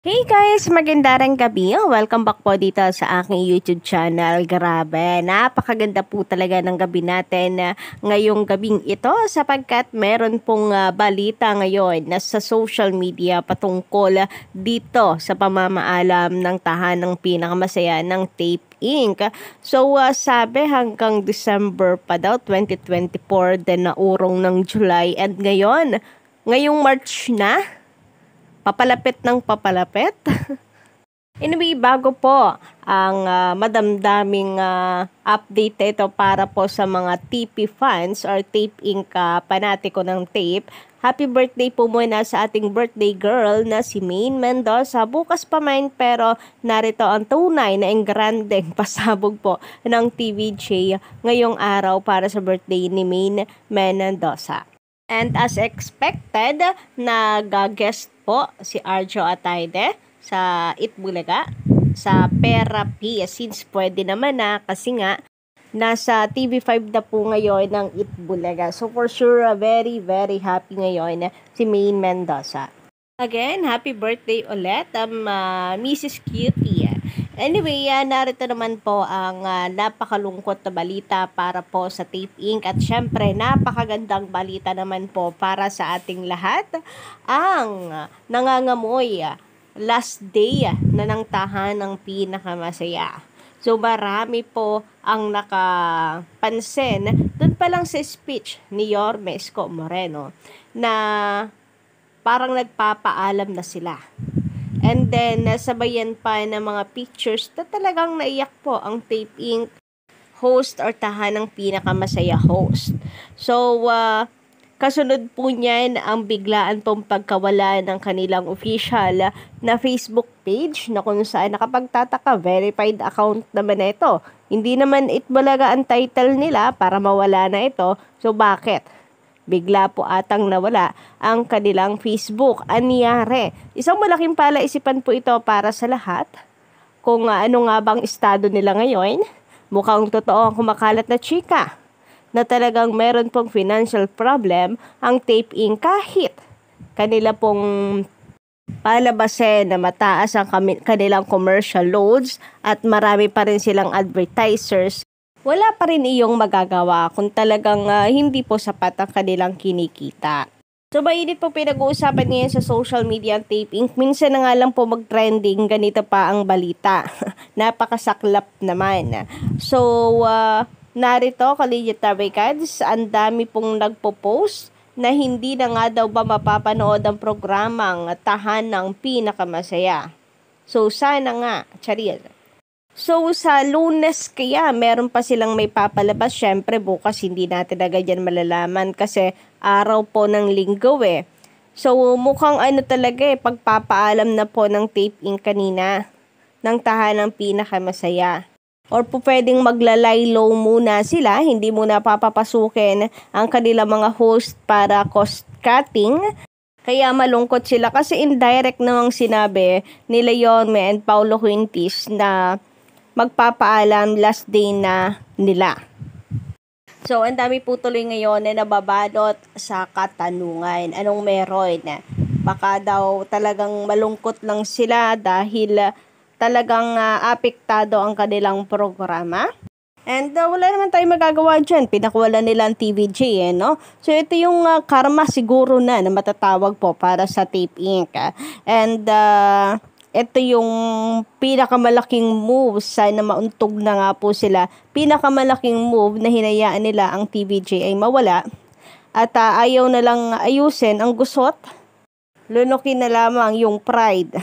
Hey guys! Magandang gabi. Welcome back po dito sa aking YouTube channel. Grabe, napakaganda po talaga ng gabi natin ngayong gabing ito sapagkat meron pong balita ngayon na sa social media patungkol dito sa pamamaalam ng tahanang pinakamasaya ng Tape Inc. So sabi hanggang December pa daw 2024 then naurong ng July and ngayong March na. Papalapit ng papalapit. Anyway, bago po ang madamdaming update ito para po sa mga TP fans or Tape Inc. Panatiko ng tape. Happy birthday po muna sa ating birthday girl na si Maine Mendoza. Bukas pa man pero narito ang tunay na engrandeng pasabog po ng TVJ ngayong araw para sa birthday ni Maine Mendoza. And as expected, nag-guest po si Arjo Atayde sa Itbulaga sa Therapy since pwede naman kasi nga nasa TV5 na po ngayon ng Itbulaga. So for sure, very very happy ngayon si Maine Mendoza. Again, happy birthday ulit Mrs. Cutie. Anyway, narito naman po ang napakalungkot na balita para po sa Tape Inc. At syempre, napakagandang balita naman po para sa ating lahat. Ang nangangamoy last day na ng tahanang pinakamasaya. So marami po ang nakapansin doon pa lang sa speech ni Yorme Isko Moreno na parang nagpapaalam na sila. And then, nasabayan pa ng mga pictures na talagang naiyak po ang Tape Inc. host or tahanang pinakamasaya host. So, kasunod po niyan ang biglaan pong pagkawala ng kanilang official na Facebook page na kung saan nakapagtataka, verified account naman na ito. Hindi naman Itbulaga ang title nila para mawala na ito. So, bakit? Bigla po atang nawala ang kanilang Facebook. Anyari? Isang malaking palaisipan po ito para sa lahat. Kung ano nga bang estado nila ngayon, mukhang totoo ang kumakalat na chika na talagang meron pong financial problem ang Tape Inc. kahit kanila pong palabasin na mataas ang kanilang commercial loads at marami pa rin silang advertisers. Wala pa rin iyong magagawa kung talagang hindi po sapat ang kanilang kinikita. So mainit po pinag-uusapan ngayon sa social media ang Tape Inc. Minsan na nga lang po mag-trending, ganito pa ang balita. Napakasaklap naman. So narito, Collegiate Tabaykads, ang dami pong nagpo-post na hindi na nga daw ba mapapanood ang programang Tahanang Pinakamasaya. So sana nga, charil. So, sa Lunes kaya, meron pa silang may papalabas. Syempre, bukas hindi natin agad yan malalaman kasi araw po ng Linggo eh. So, mukhang talaga pagpapaalam na po ng Tape Inc. kanina ng tahanang pinakamasaya. Or po pwedeng maglalay low muna sila, hindi muna papapasukin ang kanilang mga host para cost cutting. Kaya malungkot sila kasi indirect namang sinabi ni Leonme and Paulo Quintis na magpapaalam last day na nila. So, ang dami po tuloy ngayon na nababalot sa katanungan. Anong meron? Baka daw talagang malungkot lang sila dahil talagang apektado ang kanilang programa. And wala naman tayong magagawa dyan. Pinakawala nila ang TVJ, no? So, ito yung karma siguro na matatawag po para sa Tape Inc. And ito yung pinakamalaking move, sana mauntog na nga po sila. Pinakamalaking move na hinayaan nila ang TVJ ay mawala. At ayaw na lang ayusin ang gusot. Lunukin na lamang yung pride.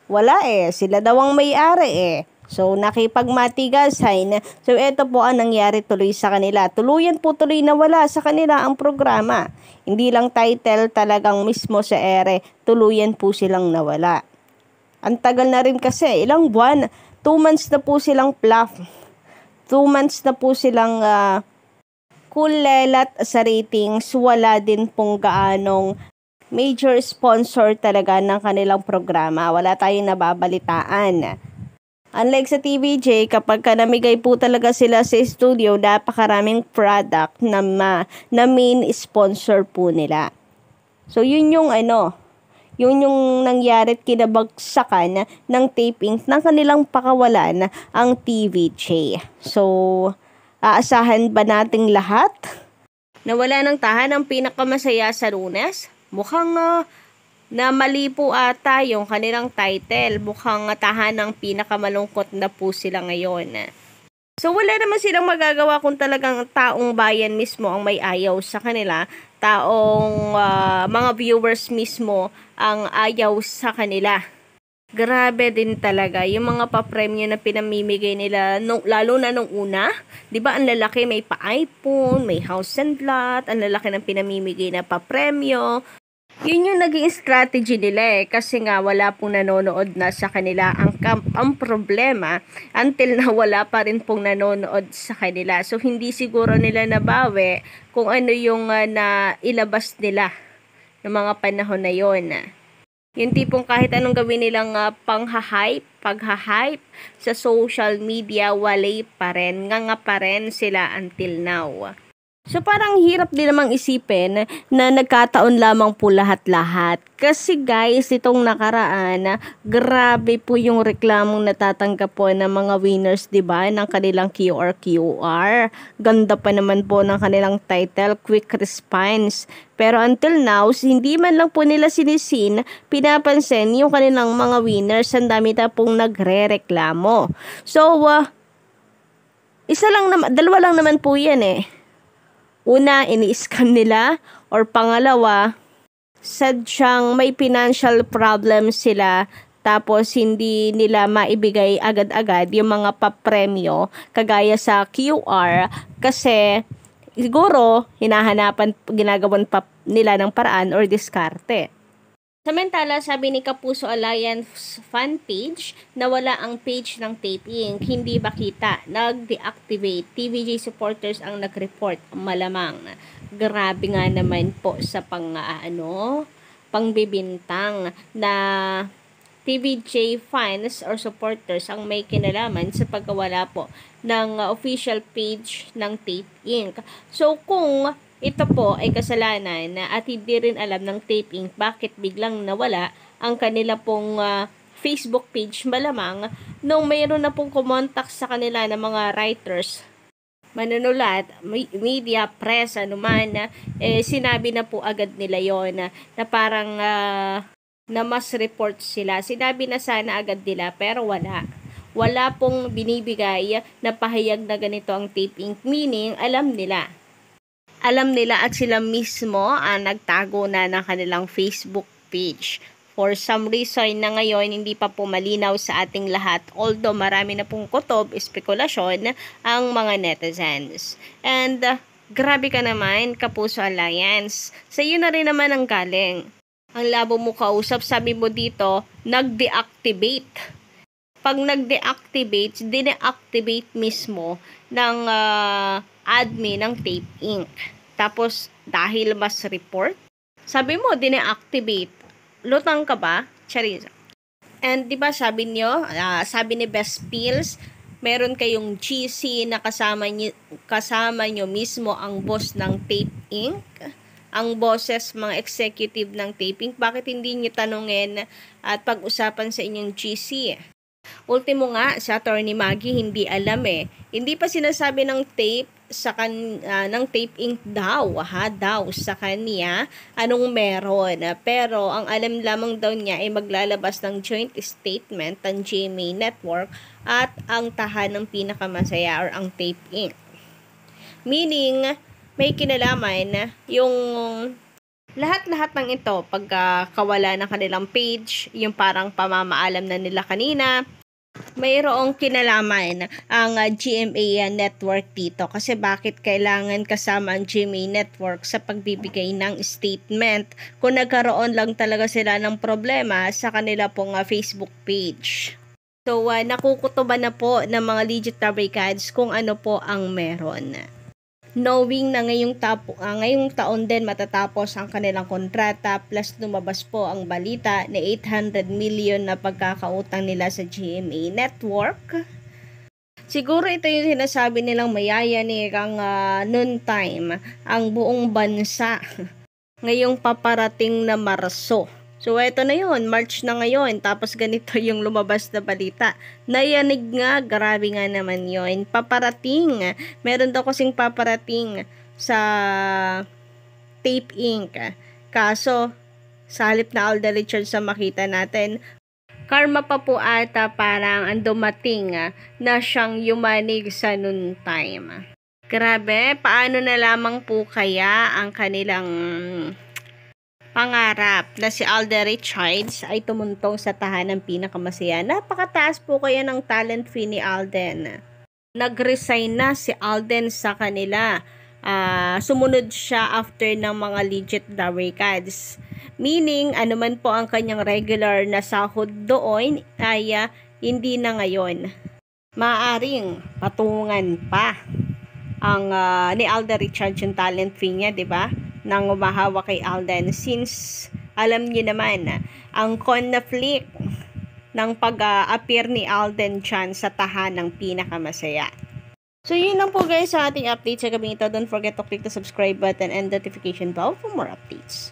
Wala sila daw ang may-ari So, nakipagmatigasan. So, ito po ang nangyari tuloy sa kanila. Tuluyan po tuloy na wala sa kanila ang programa. Hindi lang title, talagang mismo sa ere. Tuluyan po silang nawala. Ang tagal na rin kasi, ilang buwan, 2 months na po silang fluff. 2 months na po silang kulelat sa ratings. Wala din pong gaanong major sponsor talaga ng kanilang programa. Wala tayong nababalitaan. Unlike sa TVJ, kapag namigay po talaga sila sa studio, napakaraming product na main sponsor po nila. So, yun yung Yun yung nangyari at kinabagsakan ng taping ng kanilang pakawalan ang TVJ. So, aasahan ba nating lahat na wala ng tahan ang pinakamasaya sa Lunes? Mukhang na mali po ata yung kanilang title. Mukhang tahan ng pinakamalungkot na po sila ngayon. So wala naman silang magagawa kung talagang taong bayan mismo ang may ayaw sa kanila, taong mga viewers mismo ang ayaw sa kanila. Grabe din talaga yung mga pa-premyo na pinamimigay nila lalo na nung una. 'Di ba ang lalaki, may pa-iPhone, may house and lot, ang lalaki ng pinamimigay na pa-premyo. Yun yung naging strategy nila kasi nga wala pong nanonood na sa kanila. Ang problema, until na wala pa rin pong nanonood sa kanila. So hindi siguro nila nabawi kung ano yung na ilabas nila ng mga panahon na yon. Yung tipong kahit anong gawin nilang pagha-hype sa social media, walay pa rin, nga pa rin sila until now. So parang hirap din namang isipin na nagkataon lamang po lahat-lahat. Kasi guys, itong nakaraan, grabe po yung reklamong natatanggap po ng mga winners, 'di ba, ng kanilang QR. Ganda pa naman po ng kanilang title, Quick Response. Pero until now, hindi man lang po nila pinapansin yung kanilang mga winners. Ang dami na pong nagre-reklamo. So, dalawa lang naman po yan Una, ini-scam nila, or pangalawa, sadyang may financial problem sila tapos hindi nila maibigay agad-agad yung mga papremyo kagaya sa QR kasi siguro ginagawan pa nila ng paraan or diskarte. Samantala, sabi ni Kapuso Alliance fan page na wala ang page ng taping, hindi ba kita? Nag-deactivate. TVJ supporters ang nag-report, malamang. Grabe nga naman po sa pangbibintang na TVJ fans or supporters ang may kinalaman sa pagkawala po ng official page ng Tape Inc. So kung ito po ay kasalanan at hindi rin alam ng Tape Inc. bakit biglang nawala ang kanila pong Facebook page, malamang nung mayroon na pong kumontak sa kanila ng mga writers, manunulat, media, press, anuman, sinabi na po agad nila yon na parang na mas report sila. Sinabi na sana agad nila pero wala. Wala pong binibigay na pahayag na ganito ang Tape Inc. Meaning, alam nila at sila mismo nagtago na ng kanilang Facebook page. For some reason na ngayon hindi pa po malinaw sa ating lahat, although marami na pong kutob, espekulasyon ang mga netizens. And grabe ka naman, Kapuso Alliance. Sa iyo na rin naman ang galing. Ang labo mo kausap, sabi mo dito, nag-deactivate. Pag nag-deactivate, dine-activate mismo ng admin ng Tape Inc. Tapos, dahil mas report, sabi mo, dine-activate. Lutang ka ba? Charissa. And, di ba sabi niyo, sabi ni Best Pills, meron kayong GC na kasama nyo mismo ang boss ng Tape Inc., ang bosses, mga executive ng Tape Inc. Bakit hindi nyo tanungin at pag-usapan sa inyong GC? Ultimo nga, si Attorney Maggie hindi alam Hindi pa sinasabi ng Tape ng Tape Inc. daw sa kanya anong meron. Pero ang alam lamang daw niya ay maglalabas ng joint statement ng GMA Network at ang tahan ng pinakamasaya or ang Tape Inc. Meaning, may kinalaman yung lahat-lahat ng ito pagkawala ng kanilang page, yung parang pamamaalam na nila kanina, mayroong kinalaman ang GMA Network dito. Kasi bakit kailangan kasama ang GMA Network sa pagbibigay ng statement kung nagkaroon lang talaga sila ng problema sa kanila pong Facebook page. So, nakukutuban na po ng mga legit fabricants kung ano po ang meron. Knowing na ngayong taon din matatapos ang kanilang kontrata, plus lumabas po ang balita na 800 million na pagkakautang nila sa GMA Network. Siguro ito yung sinasabi nilang mayayanig ang noon time ang buong bansa ngayong paparating na Marso. So, eto na yun. March na ngayon. Tapos, ganito yung lumabas na balita. Nayanig nga. Grabe nga naman yun. Paparating. Meron daw kasing paparating sa Tape Inc. Kaso, sa halip na Alden Richards sa makita natin, karma pa po ata parang ang dumating na siyang yumanig sa noon time. Grabe, paano na lamang po kaya ang kanilang pangarap na si Alden Richards ay tumuntong sa tahanang pinakamasaya. Napakataas po kaya ng talent fee ni Alden. Nag-resign na si Alden sa kanila. Sumunod siya after ng mga legit na records. Meaning, anuman po ang kanyang regular na sahod doon ay hindi na ngayon. Maaring patungan pa ang ni Alden Richards yung talent fee niya, 'di ba? Nang umahawa kay Alden, since alam niyo naman ang conflict ng pag-appear ni Alden dyan sa tahanang pinakamasaya. So yun lang po guys sa ating update sa gabi ito. Don't forget to click the subscribe button and notification bell for more updates.